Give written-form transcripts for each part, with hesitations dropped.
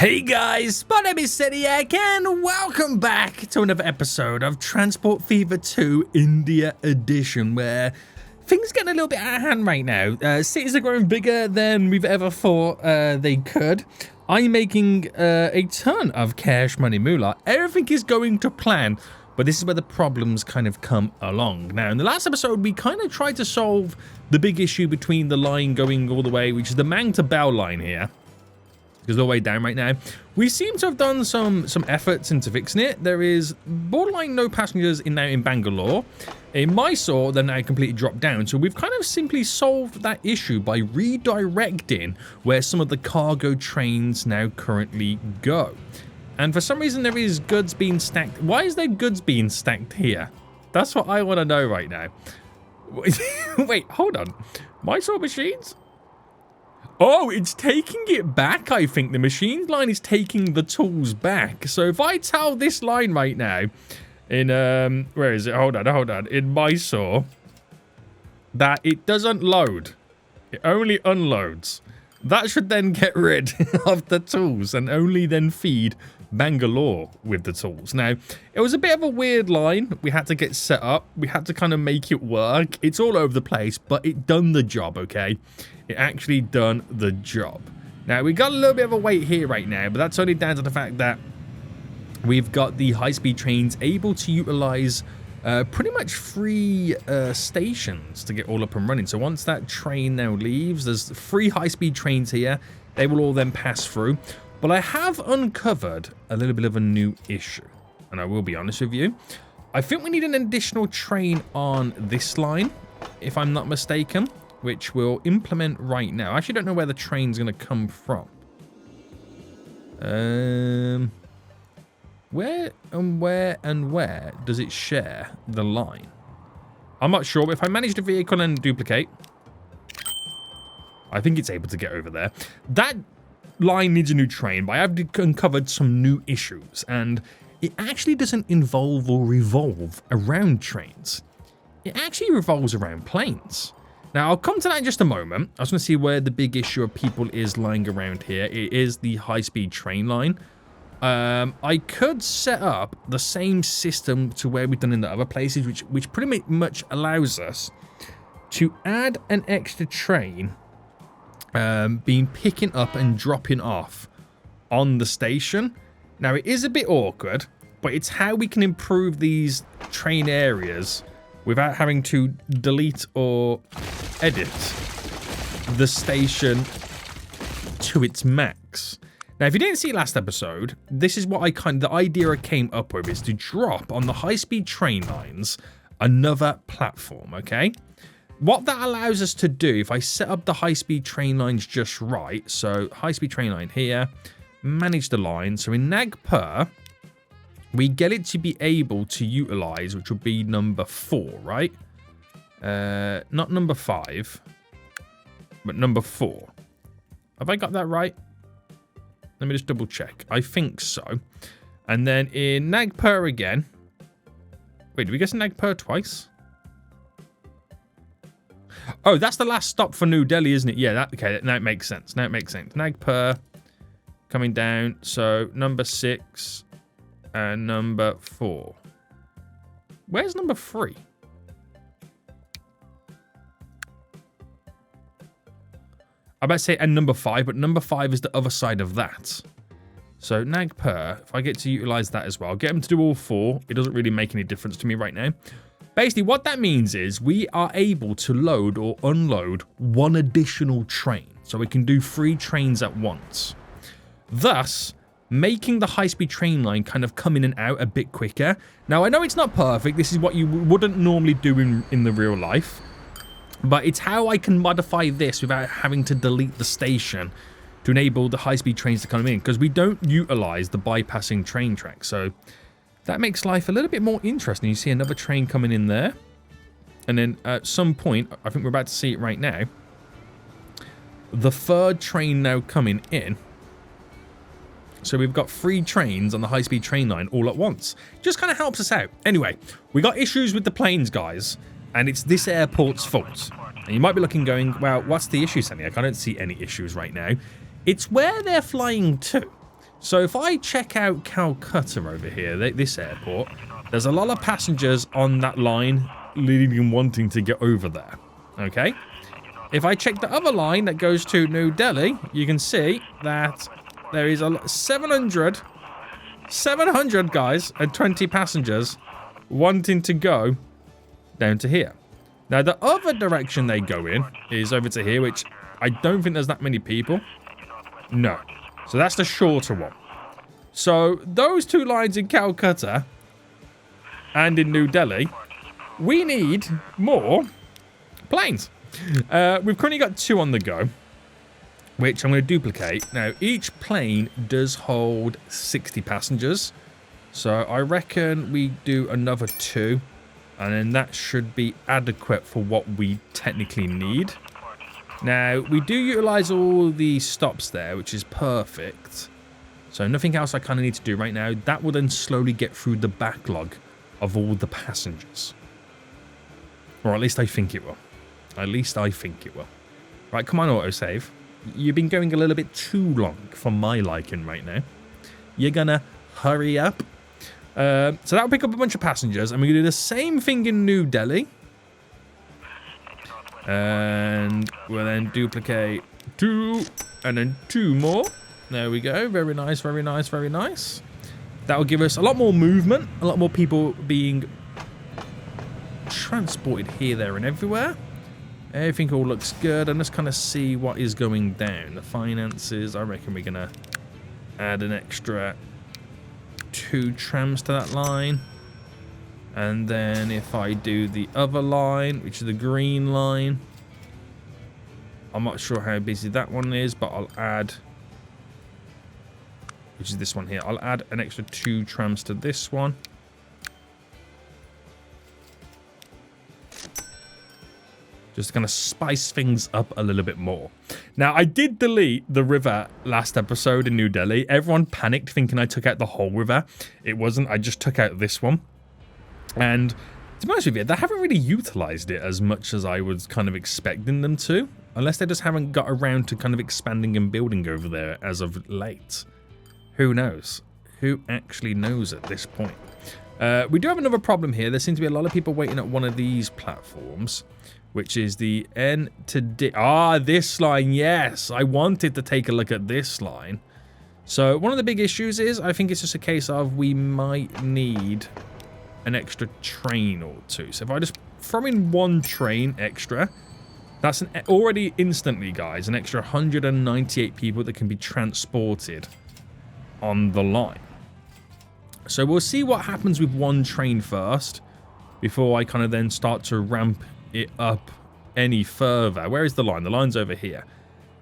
Hey guys, my name is Seniac and welcome back to another episode of Transport Fever 2 India Edition, where things are getting a little bit out of hand right now. Cities are growing bigger than we've ever thought they could. I'm making a ton of cash money moolah. Everything is going to plan, but this is where the problems kind of come along. Now, in the last episode, we kind of tried to solve the big issue between the line going all the way, which is the Mang to Bell line here. Because all the way down right now. We seem to have done some efforts into fixing it. There is borderline no passengers now in Bangalore. In Mysore, they're now completely dropped down. So we've kind of simply solved that issue by redirecting where some of the cargo trains now currently go. And for some reason, there is goods being stacked. Why is there goods being stacked here? That's what I want to know right now. Wait, hold on. Mysore machines? Oh, it's taking it back, I think. The machine line is taking the tools back. So if I tell this line right now, in, where is it? Hold on. In Mysore, that it doesn't load. It only unloads. That should then get rid of the tools and only then feed Bangalore with the tools. Now, it was a bit of a weird line. We had to get set up. We had to kind of make it work. It's all over the place, but it done the job, okay? It actually done the job. Now, we got a little bit of a wait here right now, but that's only down to the fact that we've got the high-speed trains able to utilize pretty much free stations to get all up and running. So once that train now leaves, there's 3 high-speed trains here. They will all then pass through. But I have uncovered a little bit of a new issue, and I will be honest with you. I think we need an additional train on this line, if I'm not mistaken, which we'll implement right now. I actually don't know where the train's going to come from. Where does it share the line? I'm not sure, but if I manage the vehicle and duplicate, I think it's able to get over there. That line needs a new train, but I have uncovered some new issues, and it actually doesn't involve or revolve around trains. It actually revolves around planes. Now, I'll come to that in just a moment. I was going to see where the big issue of people is lying around here. It is the high-speed train line. I could set up the same system to where we've done in the other places, which pretty much allows us to add an extra train being picking up and dropping off on the station. Now, it is a bit awkward, but it's how we can improve these train areas without having to delete or edit the station to its max. Now, if you didn't see last episode, this is what the idea I came up with is to drop on the high-speed train lines another platform, okay? What that allows us to do, if I set up the high-speed train lines just right, so high-speed train line here, manage the line. So in Nagpur, we get it to be able to utilize, which would be number 4, right? Not number 5, but number 4. Have I got that right? Let me just double check. I think so. And then in Nagpur again. Wait, did we get to Nagpur twice? Oh, that's the last stop for New Delhi, isn't it? Yeah, okay, now it makes sense. Nagpur coming down. So number 6 and number 4. Where's number 3? I'm about to say and number 5, but number 5 is the other side of that. So Nagpur, if I get to utilize that as well, get them to do all 4. It doesn't really make any difference to me right now. Basically, what that means is we are able to load or unload 1 additional train. So we can do 3 trains at once. Thus, making the high-speed train line kind of come in and out a bit quicker. Now, I know it's not perfect. This is what you wouldn't normally do in the real life. But it's how I can modify this without having to delete the station to enable the high-speed trains to come in. Because we don't utilize the bypassing train track. So that makes life a little bit more interesting. You see another train coming in there. And then at some point, I think we're about to see it right now, the 3rd train now coming in. So we've got 3 trains on the high-speed train line all at once. Just kind of helps us out. Anyway, we got issues with the planes, guys. And it's this airport's fault. And you might be looking going, well, what's the issue, Seniac? I don't see any issues right now. It's where they're flying to. So if I check out Calcutta over here, this airport, there's a lot of passengers on that line leading and wanting to get over there. Okay? If I check the other line that goes to New Delhi, you can see that there is 700 guys and 20 passengers wanting to go down to here. Now, the other direction they go in is over to here, which I don't think there's that many people. No. So that's the shorter one. So those two lines in Calcutta and in New Delhi, we need more planes. We've currently got 2 on the go, which I'm going to duplicate. Now, each plane does hold 60 passengers. So I reckon we do another 2. And then that should be adequate for what we technically need. Now, we do utilize all the stops there, which is perfect. So nothing else I kind of need to do right now. That will then slowly get through the backlog of all the passengers. Or at least I think it will. At least I think it will. Right, come on, autosave. You've been going a little bit too long for my liking right now. You're gonna hurry up. So that'll pick up a bunch of passengers, and we're going to do the same thing in New Delhi. And we'll then duplicate 2, and then 2 more. There we go. Very nice, very nice, very nice. That will give us a lot more movement, a lot more people being transported here, there, and everywhere. Everything all looks good, and let's kind of see what is going down. The finances, I reckon we're going to add an extra 2 trams to that line. And then if I do the other line, which is the green line, I'm not sure how busy that one is, but I'll add, which is this one here, I'll add an extra 2 trams to this one. Just going to spice things up a little bit more. Now, I did delete the river last episode in New Delhi. Everyone panicked thinking I took out the whole river. It wasn't. I just took out this one. And to be honest with you, they haven't really utilized it as much as I was kind of expecting them to. Unless they just haven't got around to kind of expanding and building over there as of late. Who knows? Who actually knows at this point? We do have another problem here. There seems to be a lot of people waiting at one of these platforms, which is the N to D. Ah, this line, yes. I wanted to take a look at this line. So one of the big issues is, I think it's just a case of we might need an extra train or 2. So if I just throw in 1 train extra, that's already instantly, guys, an extra 198 people that can be transported on the line. So we'll see what happens with 1 train first before I kind of then start to ramp it up any further. Where is the line? The line's over here.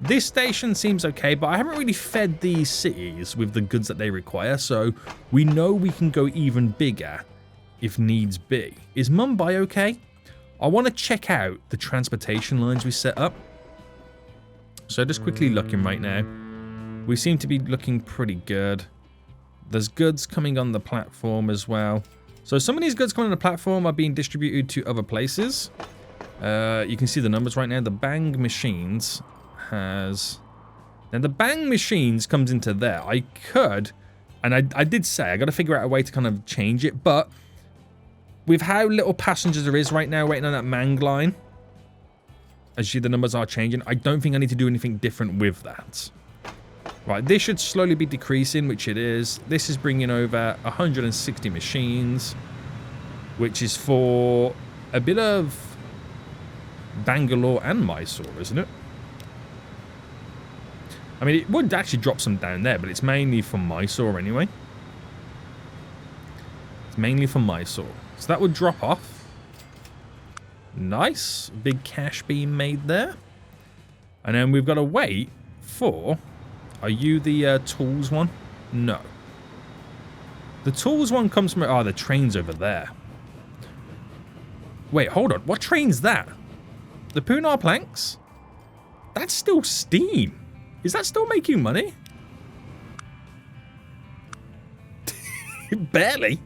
This station seems okay, but I haven't really fed these cities with the goods that they require, so we know we can go even bigger if needs be. Is Mumbai okay? I want to check out the transportation lines we set up. So just quickly looking right now. We seem to be looking pretty good. There's goods coming on the platform as well. So some of these goods coming on the platform are being distributed to other places. You can see the numbers right now. The Bang Machines has... Now, the Bang Machines comes into there. I could, and I did say, I got to figure out a way to kind of change it, but with how little passengers there is right now waiting on that Mang line, as you see the numbers are changing, I don't think I need to do anything different with that. Right, this should slowly be decreasing, which it is. This is bringing over 160 machines, which is for a bit of Bangalore and Mysore, isn't it? I mean, it would actually drop some down there, but it's mainly from Mysore anyway. It's mainly from Mysore. So that would drop off. Nice. Big cash being made there. And then we've got to wait for... Are you the tools one? No. The tools one comes from... Oh, the train's over there. Wait, hold on. What train's that? The Pune planks? That's still steam. Is that still making money? Barely.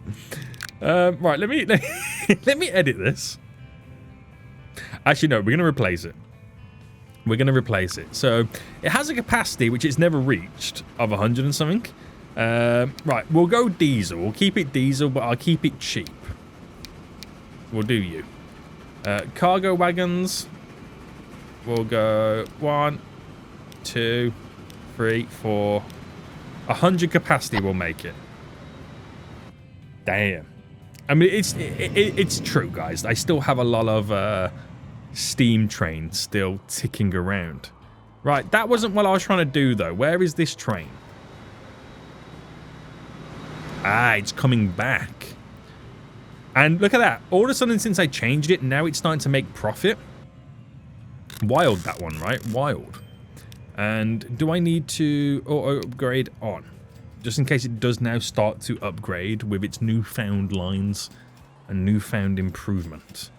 Right, let me edit this. Actually, no, we're going to replace it. We're going to replace it. So it has a capacity, which it's never reached, of 100 and something. Right, we'll go diesel. We'll keep it diesel, but I'll keep it cheap. We'll do you. Cargo wagons. We'll go 1, 2, 3, 4. 100 capacity will make it. Damn. I mean, it's true, guys. I still have a lot of steam trains still ticking around. Right, that wasn't what I was trying to do, though. Where is this train? Ah, it's coming back. And look at that. All of a sudden, since I changed it, now it's starting to make profit. Wild, that one, right? Wild. And do I need to auto-upgrade on? Just in case it does now start to upgrade with its newfound lines and newfound improvement.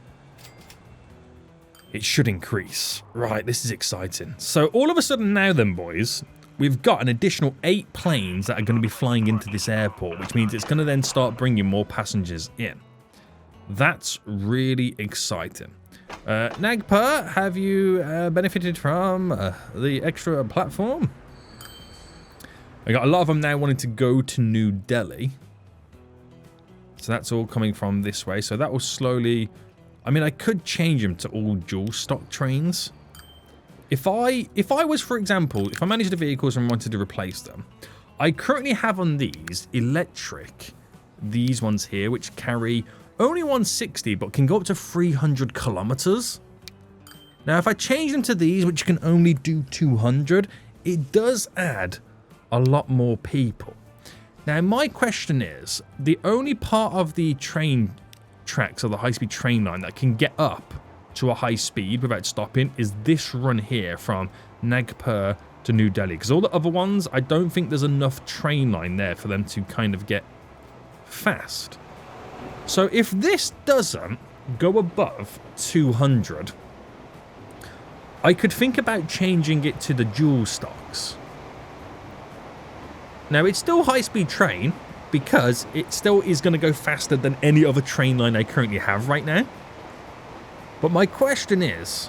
It should increase. Right, this is exciting. So all of a sudden now then, boys, we've got an additional 8 planes that are going to be flying into this airport, which means it's going to then start bringing more passengers in. That's really exciting. Nagpur, have you benefited from the extra platform? I got a lot of them now wanting to go to New Delhi. So that's all coming from this way. So that will slowly... I mean, I could change them to all dual stock trains. If I was, for example, if I managed the vehicles and wanted to replace them, I currently have on these electric, these ones here, which carry only 160, but can go up to 300 kilometers. Now, if I change them to these, which can only do 200, it does add a lot more people. Now, my question is, the only part of the train tracks or the high-speed train line that can get up to a high speed without stopping is this run here from Nagpur to New Delhi. Because all the other ones, I don't think there's enough train line there for them to kind of get fast. So if this doesn't go above 200, I could think about changing it to the dual stocks. Now, it's still high-speed train because it still is going to go faster than any other train line I currently have right now. But my question is,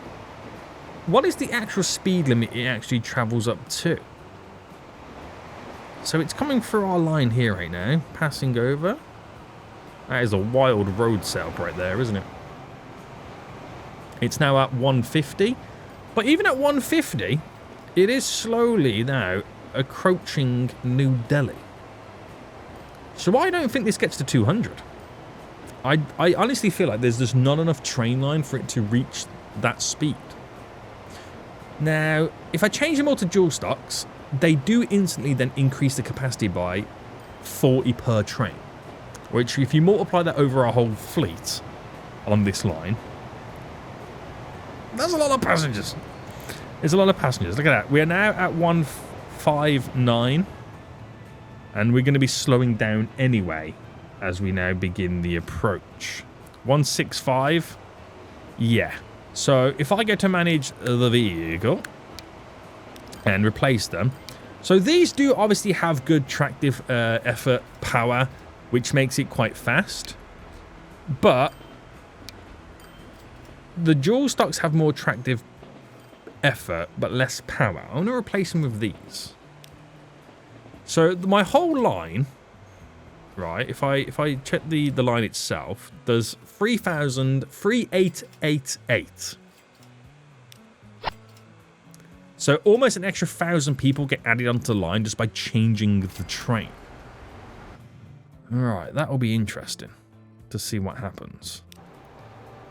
what is the actual speed limit it actually travels up to? So it's coming through our line here right now, passing over. That is a wild road setup right there, isn't it? It's now at 150. But even at 150, it is slowly now approaching New Delhi. So I don't think this gets to 200. I honestly feel like there's just not enough train line for it to reach that speed. Now, if I change them all to dual stocks, they do instantly then increase the capacity by 40 per train. Which, if you multiply that over our whole fleet on this line, that's a lot of passengers. There's a lot of passengers. Look at that. We're now at 159. And we're going to be slowing down anyway as we now begin the approach. 165. Yeah. So if I go to manage the vehicle and replace them. So these do obviously have good tractive effort power, which makes it quite fast. But the dual stocks have more tractive effort but less power. I want to replace them with these. So my whole line, right, if I check the line itself, does 3,3888. So almost an extra 1,000 people get added onto the line just by changing the train. Alright, that will be interesting to see what happens.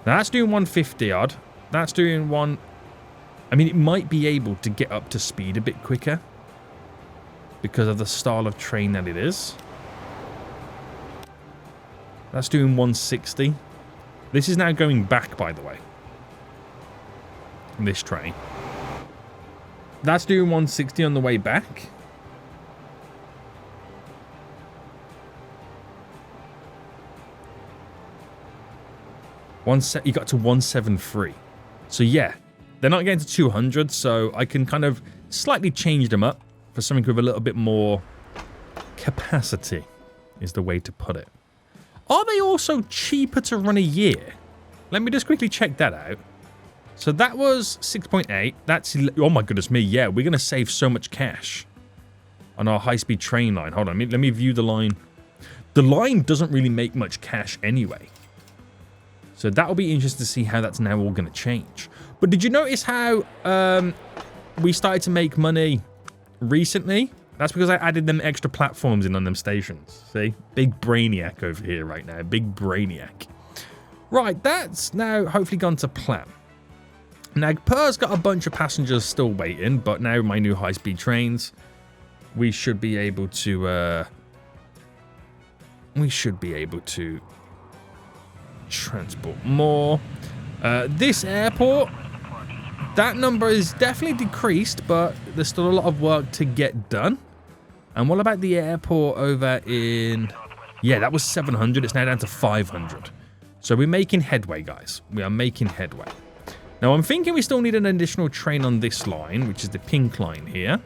Now that's doing 150 odd. That's doing one... I mean, it might be able to get up to speed a bit quicker because of the style of train that it is. That's doing 160. This is now going back, by the way. This train. That's doing 160 on the way back. You got to 173. So yeah, they're not getting to 200, so I can kind of slightly change them up for something with a little bit more capacity, is the way to put it. Are they also cheaper to run a year? Let me just quickly check that out. So that was 6.8. That's... Oh my goodness me, yeah, we're going to save so much cash. on our high-speed train line. Hold on, let me view the line. The line doesn't really make much cash anyway. So that'll be interesting to see how that's now all going to change. But did you notice how we started to make money recently? That's because I added them extra platforms in on them stations. See? Big brainiac over here right now. Big brainiac. Right, that's now hopefully gone to plan. Now, Per's got a bunch of passengers still waiting, but now my new high-speed trains, we should be able to... transport more. This airport, that number is definitely decreased, but there's still a lot of work to get done. And what about the airport over in... Yeah, that was 700. It's now down to 500. So we're making headway, guys. We are making headway. Now, I'm thinking we still need an additional train on this line, which is the pink line here.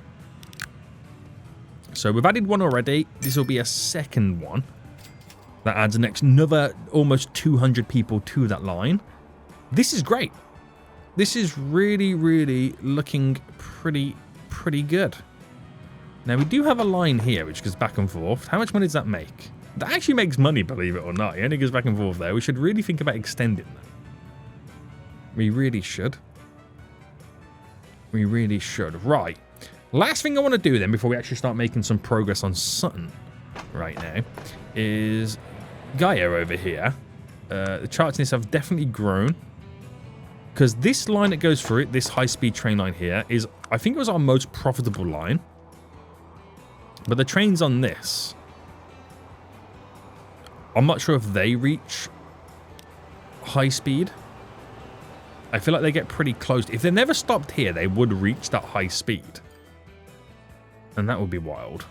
So we've added one already. This will be a second one. That adds another almost 200 people to that line. This is great. This is really, really looking pretty good. Now, we do have a line here which goes back and forth. How much money does that make? That actually makes money, believe it or not. It only goes back and forth there. We should really think about extending that. We really should. We really should. Right. Last thing I want to do then, before we actually start making some progress on Sutton right now, is Gaia over here. The charts in this have definitely grown. Because this line that goes through it, this high-speed train line here, is, I think it was our most profitable line. But the trains on this, I'm not sure if they reach high speed. I feel like they get pretty close. If they never stopped here, they would reach that high speed. And that would be wild.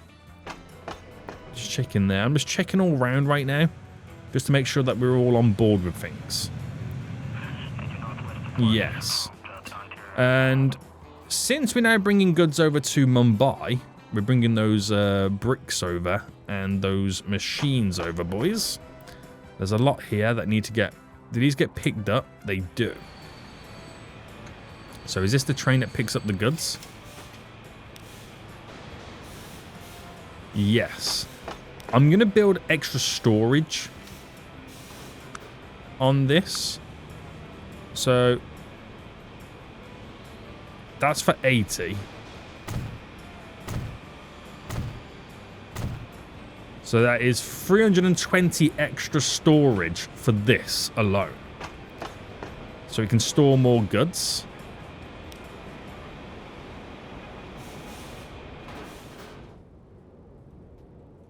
Just checking there. I'm just checking all around right now. Just to make sure that we're all on board with things. Yes. And since we're now bringing goods over to Mumbai, we're bringing those bricks over and those machines over, boys. There's a lot here that need to get... Do these get picked up? They do. So is this the train that picks up the goods? Yes. I'm going to build extra storage on this. So that's for 80. So that is 320 extra storage for this alone. So we can store more goods.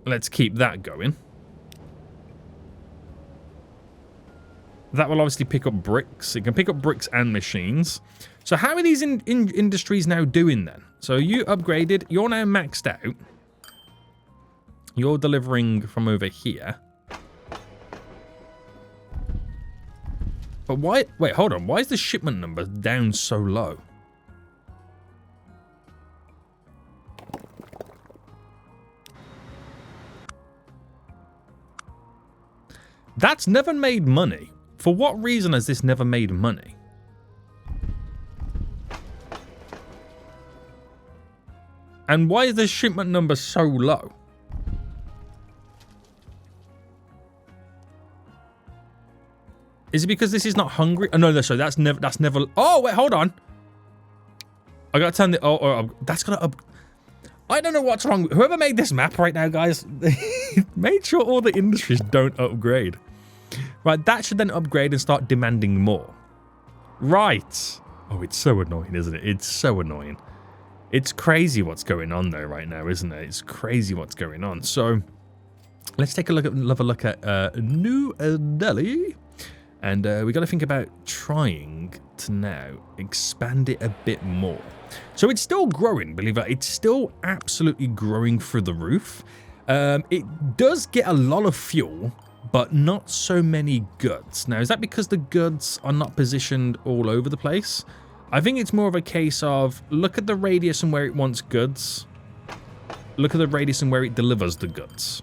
Let's keep that going. That will obviously pick up bricks. It can pick up bricks and machines. So how are these industries now doing then? So you upgraded. You're now maxed out. You're delivering from over here. But why... Wait, hold on. Why is the shipment number down so low? That's never made money. For what reason has this never made money? And why is the shipment number so low? Is it because this is not hungry? Oh, no, sorry, that's never... Oh, wait, hold on. I gotta turn the... that's gonna up... I don't know what's wrong. Whoever made this map right now, guys, made sure all the industries don't upgrade. Right, that should then upgrade and start demanding more. Right. Oh, it's so annoying, isn't it? It's so annoying. It's crazy what's going on though right now, isn't it? It's crazy what's going on. So let's take a look at New Delhi. And we got to think about trying to now expand it a bit more. So it's still growing, believe it. It's still absolutely growing through the roof. It does get a lot of fuel, but not so many goods. Now, is that because the goods are not positioned all over the place? I think it's more of a case of look at the radius and where it wants goods. Look at the radius and where it delivers the goods.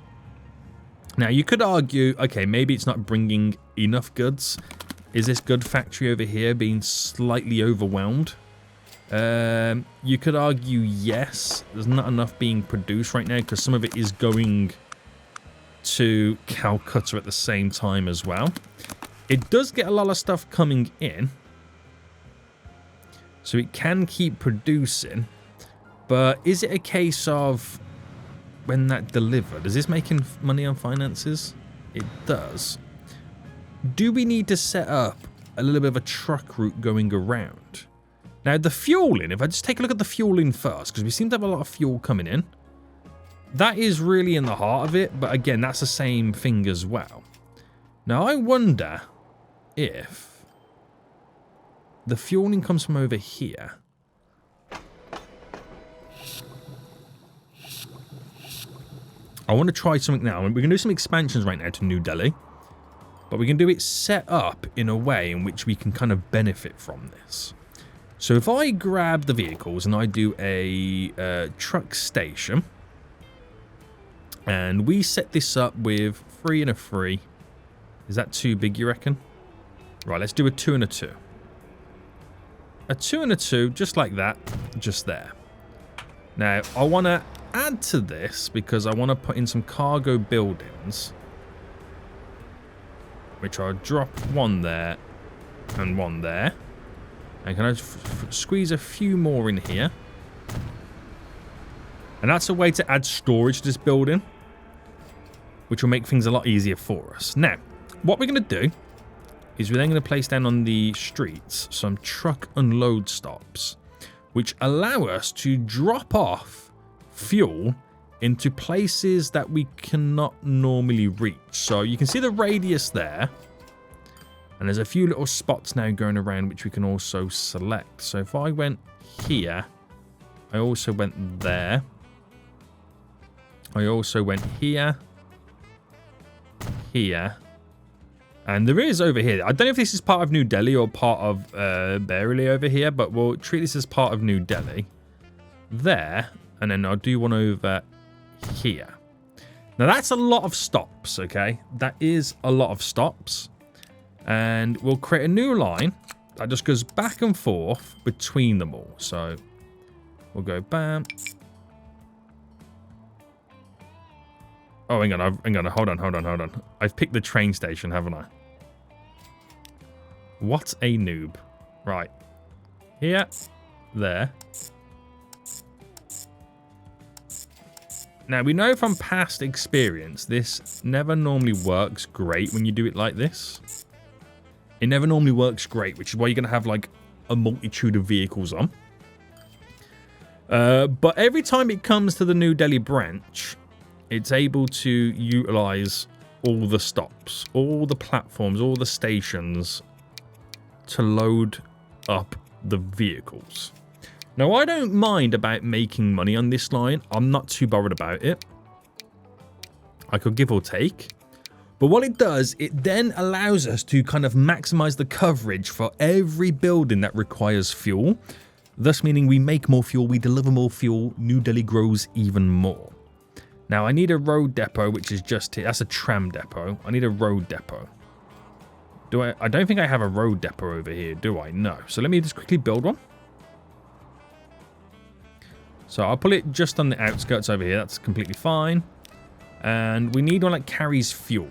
Now, you could argue, okay, maybe it's not bringing enough goods. Is this good factory over here being slightly overwhelmed? You could argue yes. There's not enough being produced right now because some of it is going to Calcutta at the same time as well. It does get a lot of stuff coming in, so it can keep producing. But is it a case of when that delivered? Is this making money on finances? It does. Do we need to set up a little bit of a truck route going around? Now, the fueling, if I just take a look at the fueling first, because we seem to have a lot of fuel coming in. That is really in the heart of it, but again, that's the same thing as well. Now, I wonder if the fueling comes from over here. I want to try something now. We can do some expansions right now to New Delhi, but we can do it set up in a way in which we can kind of benefit from this. So if I grab the vehicles and I do a truck station, and we set this up with 3 and a 3. Is that too big, you reckon? Right, let's do a 2 and a 2. A 2 and a 2, just like that, just there. Now, I want to add to this because I want to put in some cargo buildings, which I'll drop 1 there and 1 there. And can I squeeze a few more in here? And that's a way to add storage to this building, which will make things a lot easier for us. Now, what we're going to do is we're then going to place down on the streets some truck unload stops, which allow us to drop off fuel into places that we cannot normally reach. So you can see the radius there, and there's a few little spots now going around which we can also select. So if I went here, I also went there, I also went here, here, and there is over here. I don't know if this is part of New Delhi or part of Bareilly over here, but we'll treat this as part of New Delhi. There, and then I'll do one over here. Now that's a lot of stops, okay? That is a lot of stops. And we'll create a new line that just goes back and forth between them all. So we'll go bam. Oh, hang on, hold on. I've picked the train station, haven't I? What a noob. Right. Here. There. Now, we know from past experience, this never normally works great when you do it like this. It never normally works great, which is why you're going to have, like, a multitude of vehicles on. But every time it comes to the New Delhi branch, it's able to utilize all the stops, all the platforms, all the stations to load up the vehicles. Now, I don't mind about making money on this line. I'm not too bothered about it. I could give or take. But what it does, it then allows us to kind of maximize the coverage for every building that requires fuel. Thus meaning we make more fuel, we deliver more fuel, New Delhi grows even more. Now, I need a road depot, which is just here. That's a tram depot. I need a road depot. I don't think I have a road depot over here, do I? No. So let me just quickly build one. So I'll put it just on the outskirts over here. That's completely fine. And we need one that carries fuel.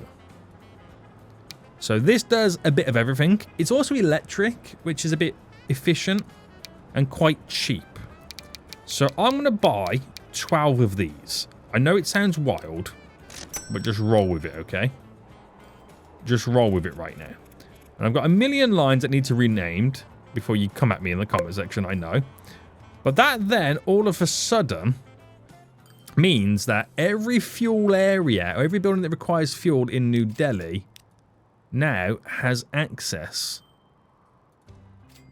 So this does a bit of everything. It's also electric, which is a bit efficient and quite cheap. So I'm going to buy 12 of these. I know it sounds wild, but just roll with it, okay? Just roll with it right now. And I've got a million lines that need to be renamed before you come at me in the comment section, I know. But that then, all of a sudden, means that every fuel area, or every building that requires fuel in New Delhi, now has access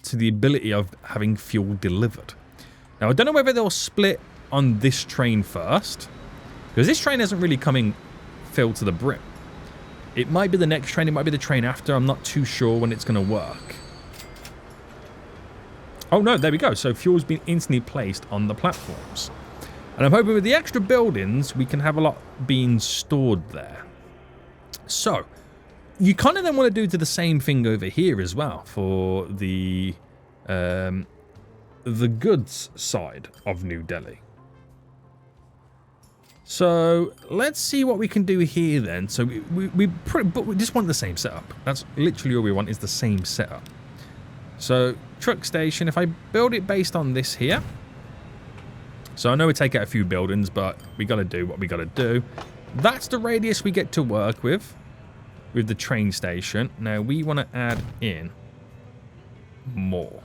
to the ability of having fuel delivered. Now, I don't know whether they'll split on this train first, because this train isn't really coming filled to the brim. It might be the next train, it might be the train after. I'm not too sure when it's going to work. Oh no, there we go. So fuel's been instantly placed on the platforms. And I'm hoping with the extra buildings, we can have a lot being stored there. So, you kind of then want to do the same thing over here as well for the the goods side of New Delhi. So let's see what we can do here then. So we just want the same setup. That's literally all we want, is the same setup. So truck station, if I build it based on this here. So I know we take out a few buildings, but we got to do what we got to do. That's the radius we get to work with the train station. Now we want to add in more.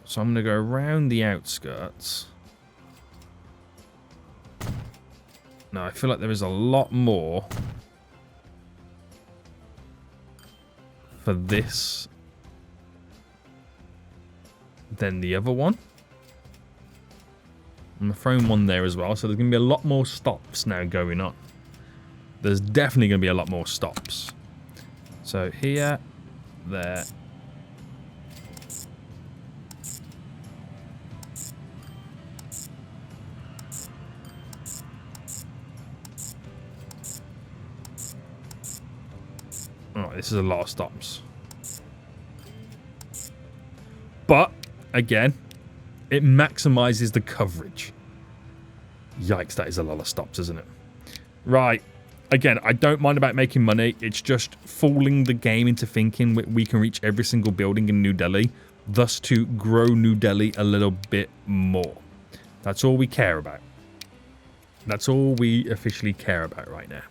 So I'm going to go around the outskirts. Now I feel like there is a lot more for this than the other one. I'm throwing one there as well, so there's going to be a lot more stops now going on. There's definitely going to be a lot more stops. So here, there. Oh, this is a lot of stops. But, again, it maximizes the coverage. Yikes, that is a lot of stops, isn't it? Right. Again, I don't mind about making money. It's just fooling the game into thinking we can reach every single building in New Delhi, thus to grow New Delhi a little bit more. That's all we care about. That's all we officially care about right now.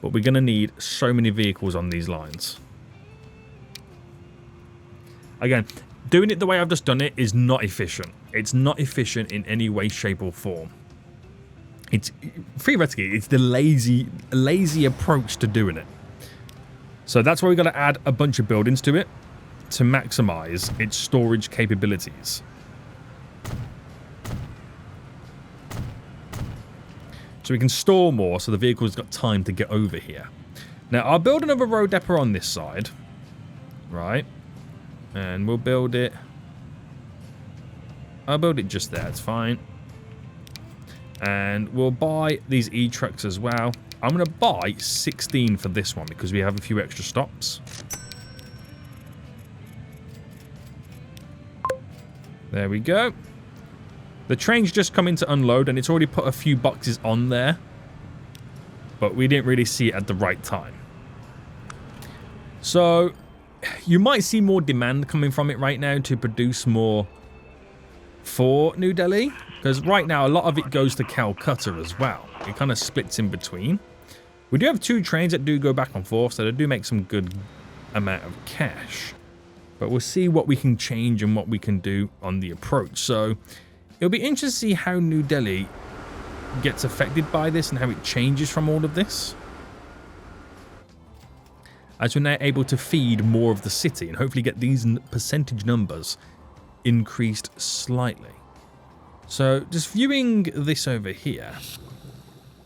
But we're going to need so many vehicles on these lines. Again, doing it the way I've just done it is not efficient. It's not efficient in any way, shape, or form. It's theoretically, it's the lazy approach to doing it. So that's why we've got to add a bunch of buildings to it to maximize its storage capabilities. So we can store more so the vehicle's got time to get over here. Now, I'll build another road depot on this side. Right. And we'll build it. I'll build it just there. It's fine. And we'll buy these E-trucks as well. I'm going to buy 16 for this one because we have a few extra stops. There we go. The train's just come in to unload and it's already put a few boxes on there. But we didn't really see it at the right time. So you might see more demand coming from it right now to produce more for New Delhi. Because right now, a lot of it goes to Calcutta as well. It kind of splits in between. We do have 2 trains that do go back and forth, so they do make some good amount of cash. But we'll see what we can change and what we can do on the approach. So it'll be interesting to see how New Delhi gets affected by this and how it changes from all of this. As we're now able to feed more of the city and hopefully get these percentage numbers increased slightly. So just viewing this over here.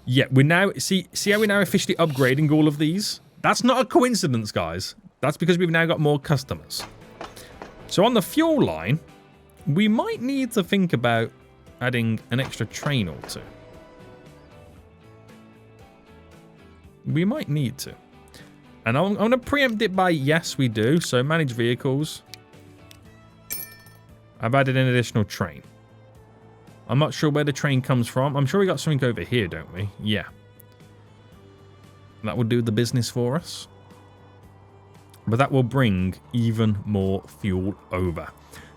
Yeah, we're now, see how we're now officially upgrading all of these? That's not a coincidence, guys. That's because we've now got more customers. So on the fuel line, we might need to think about adding an extra train or two. We might need to. And I'm going to preempt it by yes, we do. So manage vehicles. I've added an additional train. I'm not sure where the train comes from. I'm sure we got something over here, don't we? Yeah. That will do the business for us. But that will bring even more fuel over.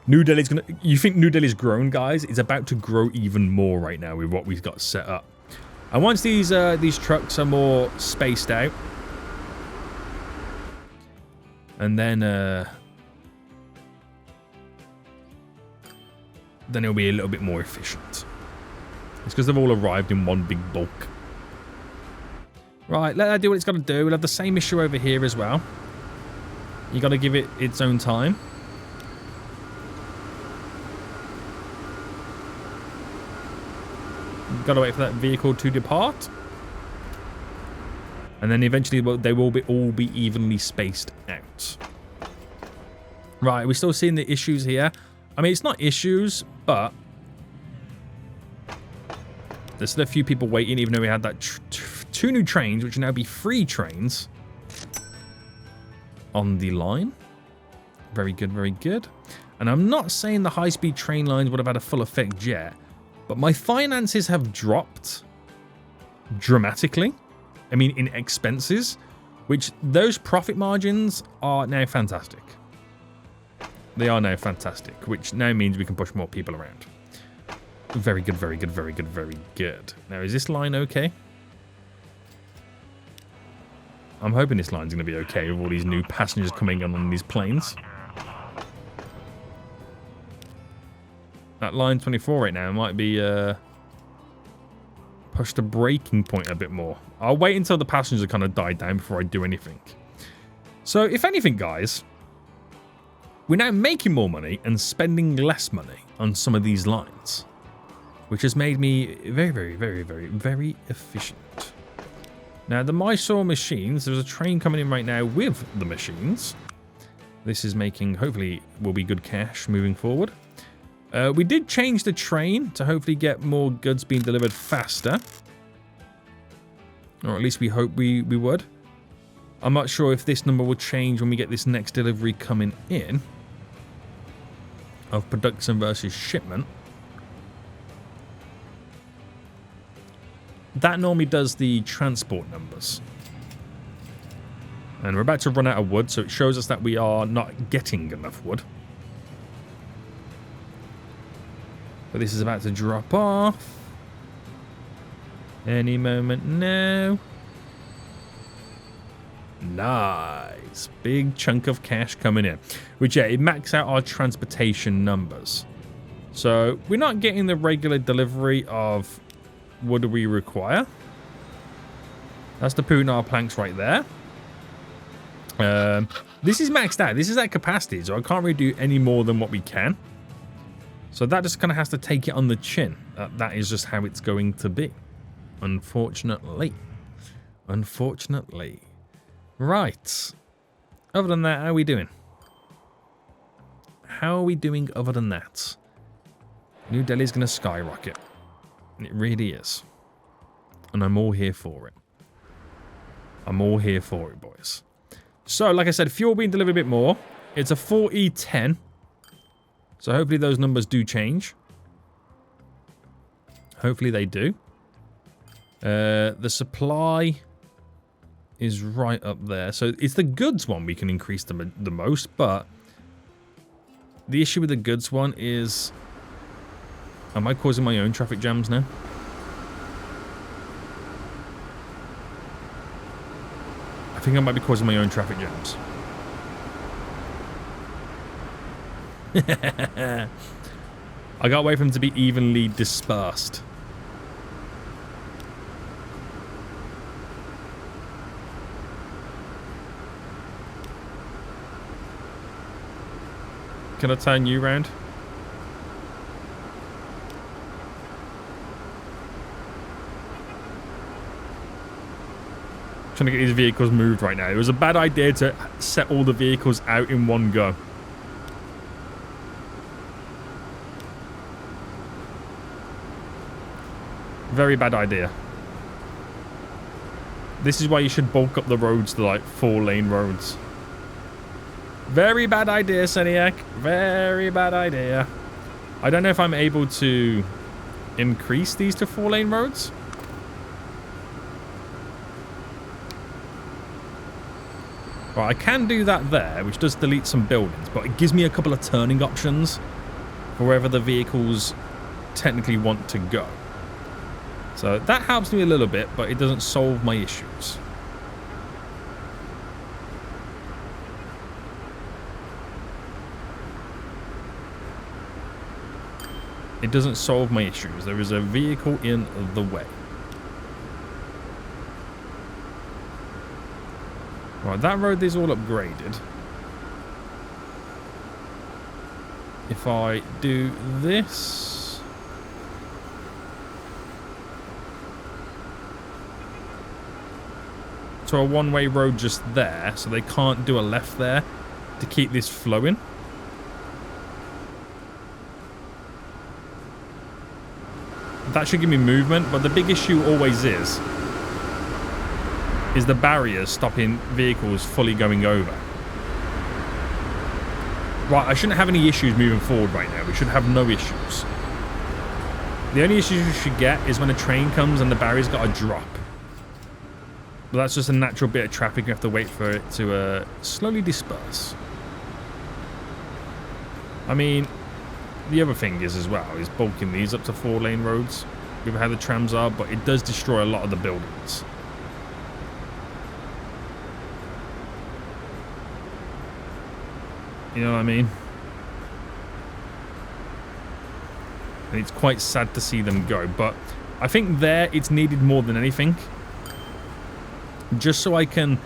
New Delhi's gonna... You think New Delhi's grown, guys? It's about to grow even more right now with what we've got set up. And once these trucks are more spaced out, and then it'll be a little bit more efficient. It's because they've all arrived in one big bulk. Right, let that do what it's got to do. We'll have the same issue over here as well. You got to give it its own time. Got to wait for that vehicle to depart. And then eventually they will all be evenly spaced out. Right, we're still seeing the issues here. I mean, it's not issues, but there's still a few people waiting, even though we had that 2 new trains, which will now be 3 trains on the line. Very good, very good. And I'm not saying the high-speed train lines would have had a full effect yet, but my finances have dropped dramatically. I mean, in expenses, which those profit margins are now fantastic. They are now fantastic, which now means we can push more people around. Very good, very good, very good, very good. Now, is this line okay? I'm hoping this line's going to be okay with all these new passengers coming on these planes. That line 24 right now might be push the breaking point a bit more. I'll wait until the passengers kind of die down before I do anything. So, if anything, guys, we're now making more money and spending less money on some of these lines, which has made me very, very, very, very, very efficient. Now, the Mysore machines, there's a train coming in right now with the machines. This is making, hopefully, will be good cash moving forward. We did change the train to hopefully get more goods being delivered faster. Or at least we hope we would. I'm not sure if this number will change when we get this next delivery coming in. Of production versus shipment. That normally does the transport numbers. And we're about to run out of wood, so it shows us that we are not getting enough wood. But this is about to drop off. Any moment now. Nice. Big chunk of cash coming in. Which, yeah, it maxes out our transportation numbers. So, we're not getting the regular delivery of wood we require. That's the Punar planks right there. This is maxed out. This is at capacity, so I can't really do any more than what we can. So that just kind of has to take it on the chin. That is just how it's going to be. Unfortunately. Unfortunately. Right. Other than that, how are we doing? How are we doing other than that? New Delhi's going to skyrocket. It really is. And I'm all here for it. I'm all here for it, boys. So, like I said, fuel being delivered a bit more. It's a 4E10. So hopefully those numbers do change. Hopefully they do. The supply is right up there. So it's the goods one we can increase the most, but the issue with the goods one is... Am I causing my own traffic jams now? I think I might be causing my own traffic jams. I gotta wait for them to be evenly dispersed. Can I turn you round? Trying to get these vehicles moved right now. It was a bad idea to set all the vehicles out in one go. Very bad idea. This is why you should bulk up the roads to like 4-lane roads. Very bad idea, Seniac. Very bad idea. I don't know if I'm able to increase these to 4-lane roads. Well, I can do that there, which does delete some buildings, but it gives me a couple of turning options for wherever the vehicles technically want to go. So that helps me a little bit, but it doesn't solve my issues. It doesn't solve my issues. There is a vehicle in the way. Right, that road is all upgraded. If I do this... to a one-way road just there, so they can't do a left there to keep this flowing. That should give me movement, but the big issue always is the barriers stopping vehicles fully going over. Right, I shouldn't have any issues moving forward right now. We should have no issues. The only issues you should get is when a train comes and the barrier's got to drop. But that's just a natural bit of traffic. You have to wait for it to slowly disperse. I mean, the other thing is as well, is bulking these up to 4-lane roads with how the trams are, but it does destroy a lot of the buildings. You know what I mean? And it's quite sad to see them go, but I think there it's needed more than anything. Just so I can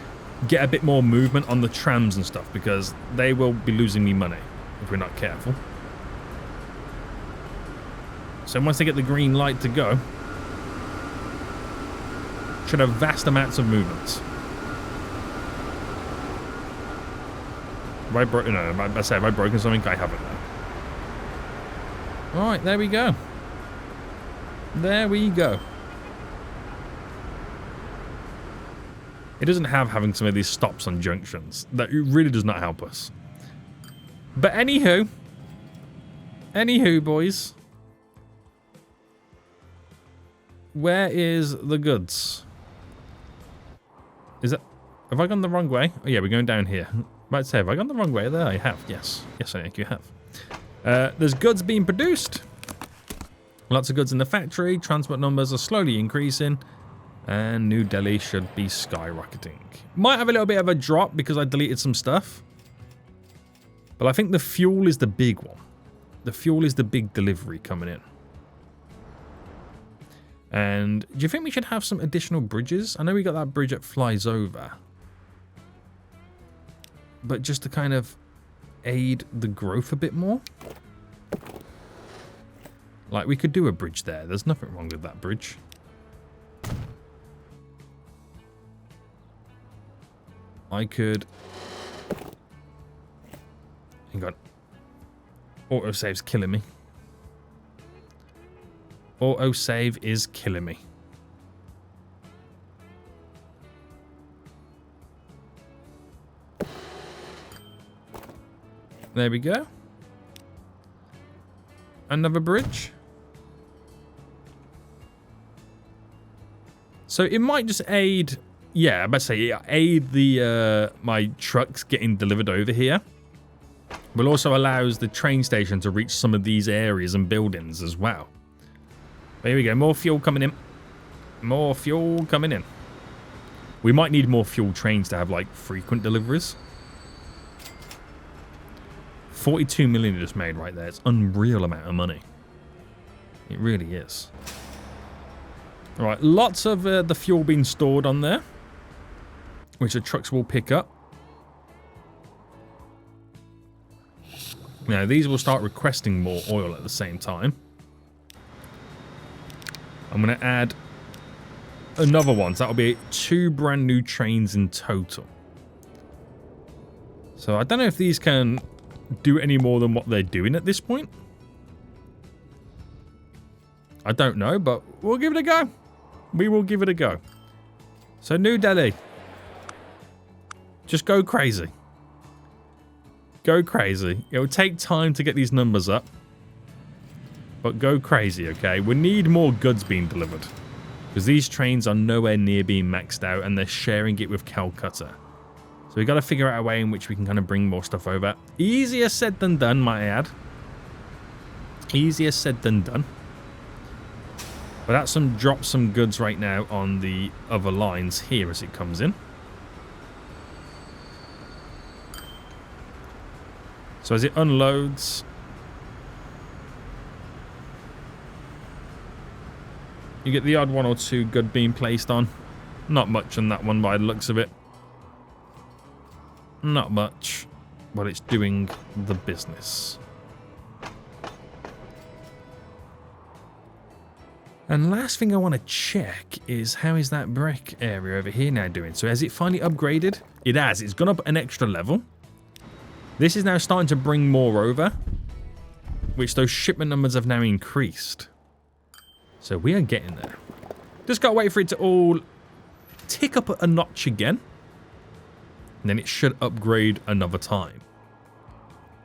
get a bit more movement on the trams and stuff, because they will be losing me money if we're not careful. So once they get the green light to go, should have vast amounts of movements. Have I broken something? I haven't. Alright, there we go. There we go. It doesn't have having some of these stops on junctions. That really does not help us. But anywho, boys. Where is the goods? Is that... Have I gone the wrong way? Oh yeah, we're going down here. Might say, have I gone the wrong way? There, I have. Yes. Yes, I think you have. There's goods being produced. Lots of goods in the factory. Transport numbers are slowly increasing. And New Delhi should be skyrocketing. Might have a little bit of a drop because I deleted some stuff. But I think the fuel is the big one. The fuel is the big delivery coming in. And do you think we should have some additional bridges? I know we got that bridge that flies over. But just to kind of aid the growth a bit more. Like, we could do a bridge there. There's nothing wrong with that bridge. I could... Hang on. Autosave's killing me. Autosave is killing me. There we go. Another bridge. So it might just aid... Yeah, I must say, aid the my trucks getting delivered over here. But also allows the train station to reach some of these areas and buildings as well. There we go. More fuel coming in. More fuel coming in. We might need more fuel trains to have, like, frequent deliveries. 42 million just made right there. It's unreal amount of money. It really is. All right, lots of the fuel being stored on there, which the trucks will pick up. Now, these will start requesting more oil at the same time. I'm going to add another one. So that'll be 2 brand new trains in total. So I don't know if these can do any more than what they're doing at this point. I don't know, but we'll give it a go. We will give it a go. So New Delhi. Just go crazy. Go crazy. It will take time to get these numbers up. But go crazy, okay? We need more goods being delivered. Because these trains are nowhere near being maxed out and they're sharing it with Calcutta. So we've got to figure out a way in which we can kind of bring more stuff over. Easier said than done, might I add. Easier said than done. But that's drop some goods right now on the other lines here as it comes in. So as it unloads, you get the odd 1 or 2 good being placed on. Not much on that one by the looks of it. Not much, but it's doing the business. And last thing I want to check is how is that brick area over here now doing? So has it finally upgraded? It has. It's gone up an extra level. This is now starting to bring more over, which those shipment numbers have now increased. So we are getting there. Just got to wait for it to all tick up a notch again. And then it should upgrade another time.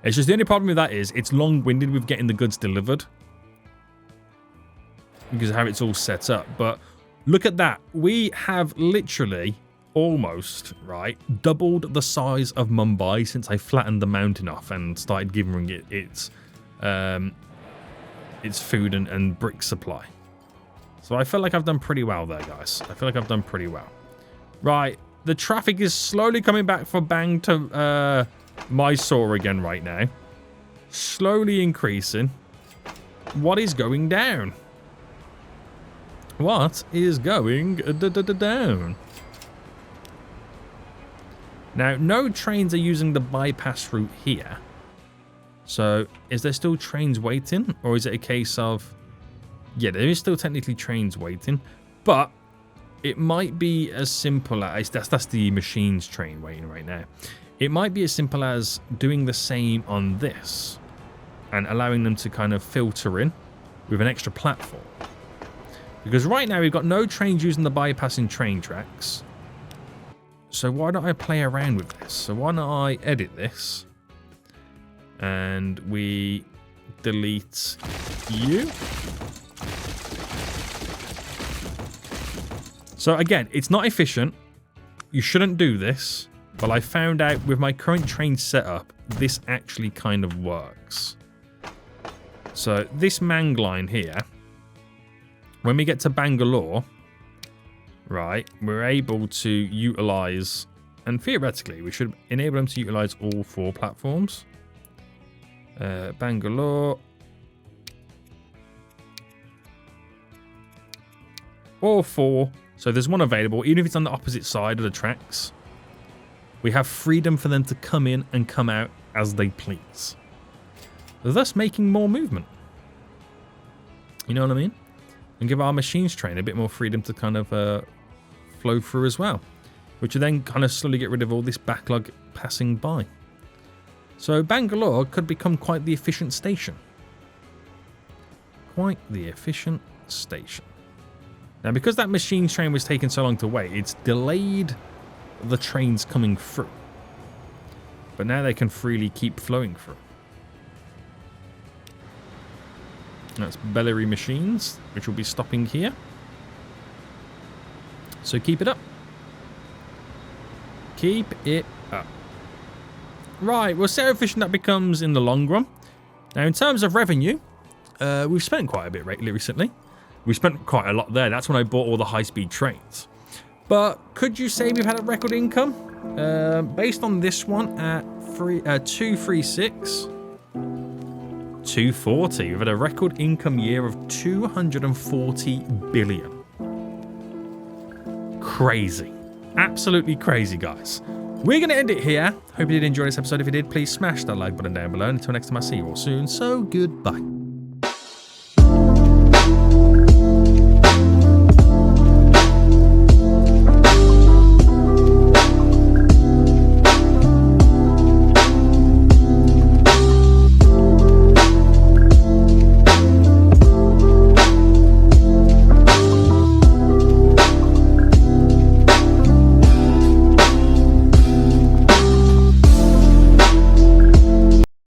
It's just the only problem with that is it's long-winded with getting the goods delivered. Because of how it's all set up. But look at that. We have literally almost, right, doubled the size of Mumbai since I flattened the mountain off and started giving it its food and brick supply. So I feel like I've done pretty well there, guys. I feel like I've done pretty well. Right, the traffic is slowly coming back from Bang to Mysore again right now. Slowly increasing. What is going down? What is going down? Now, no trains are using the bypass route here. So, is there still trains waiting? Or is it a case of... Yeah, there is still technically trains waiting. But it might be as simple as... That's the machines train waiting right now. It might be as simple as doing the same on this. And allowing them to kind of filter in with an extra platform. Because right now we've got no trains using the bypassing train tracks. So why don't I play around with this? So why don't I edit this? And we delete you. So again, it's not efficient. You shouldn't do this. But I found out with my current train setup, this actually kind of works. So this Mang line here, when we get to Bangalore, right, we're able to utilize, and theoretically, we should enable them to utilize all 4 platforms. Bangalore. All 4. So there's one available, even if it's on the opposite side of the tracks. We have freedom for them to come in and come out as they please. Thus making more movement. You know what I mean? And give our machines train a bit more freedom to kind of flow through as well. Which will then kind of slowly get rid of all this backlog passing by. So Bangalore could become quite the efficient station. Quite the efficient station. Now because that machines train was taking so long to wait, it's delayed the trains coming through. But now they can freely keep flowing through. That's Bellary machines, which will be stopping here. So keep it up. Keep it up. Right, we'll see how efficient that becomes in the long run. Now, in terms of revenue, we've spent quite a bit recently. We spent quite a lot there. That's when I bought all the high-speed trains. But could you say we've had a record income? Based on this one at 236... 240. We've had a record income year of 240 billion. Crazy. Absolutely crazy, guys. We're going to end it here. Hope you did enjoy this episode. If you did, please smash that like button down below. Until next time, I see you all soon. So goodbye.